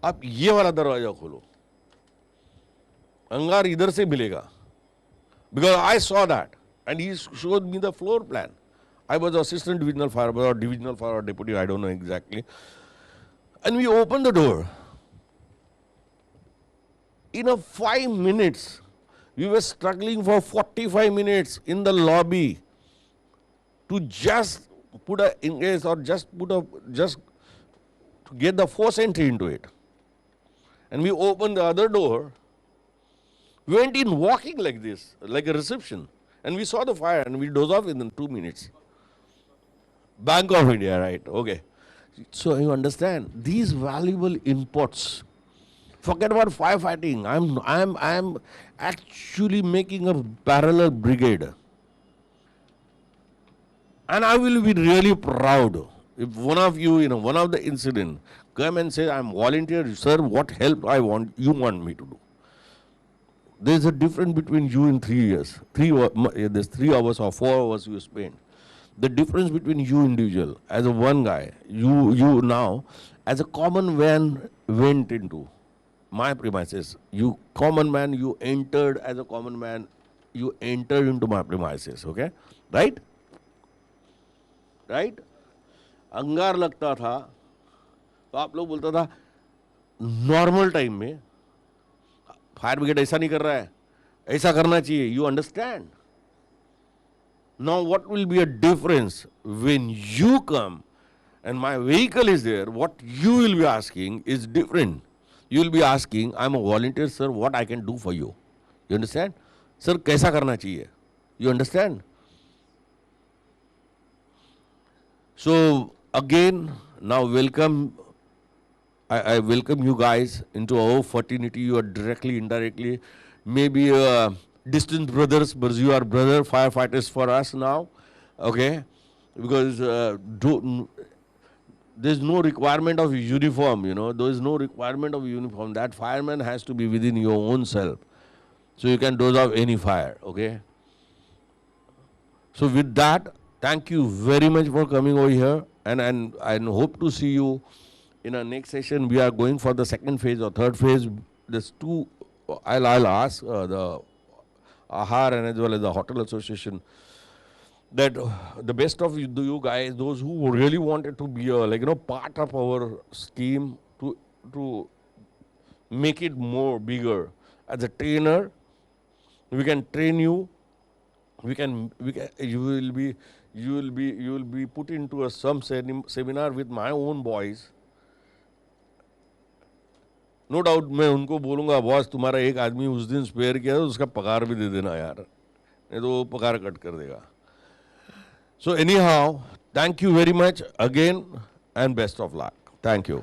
आप ये वाला दरवाजा खोलो, अंगार इधर से मिलेगा. Because I saw that and he showed me the floor plan. I was assistant divisional fire or divisional fire or deputy, I don't know exactly. And we opened the door. In a 5 minutes, we were struggling for 45 minutes in the lobby to just put a engage or just to get the force entry into it. And we opened the other door, went in walking like this, like a reception, and we saw the fire and we dozed off in 2 minutes. Bank of India, right? Okay. So you understand these valuable inputs. Forget about firefighting. I'm actually making a parallel brigade. And I will be really proud if one of you, one of the incident, come and say, I'm volunteer, sir, what help you want me to do. There's a difference between you in 3 years. There's 3 hours or 4 hours you spend. The difference between you individual, as a one guy, you now, as a common man went into my premises. You common man, you entered as a common man, you entered into my premises, okay? Right? Right? अंगार लगता था तो आप लोग बोलता था normal time में fire brigade ऐसा नहीं कर रहा है, ऐसा करना चाहिए. You understand. Now what will be a difference when you come and my vehicle is there? What you will be asking is different. You will be asking, I'm a volunteer, sir, what I can do for you. You understand? Sir, kaisa karna chahiye? You understand? So again, now welcome. I welcome you guys into our fraternity. You are directly, indirectly, maybe distant brothers, but you are brother firefighters for us now, okay? Because there's no requirement of uniform, there is no requirement of uniform. That fireman has to be within your own self. So you can doze off any fire, okay? So with that, thank you very much for coming over here, and I hope to see you in our next session. We are going for the second phase or third phase. There's 2, I'll ask the Ahar and as well as the Hotel Association that the best of you guys, those who really wanted to be part of our scheme to make it more bigger. As a trainer, we can train you. You will be put into some seminar with my own boys. No doubt मैं उनको बोलूँगा, boss तुम्हारा एक आदमी उस दिन spare किया तो उसका पगार भी दे देना यार, नहीं तो वो पगार कट कर देगा. So any how, thank you very much again and best of luck. Thank you.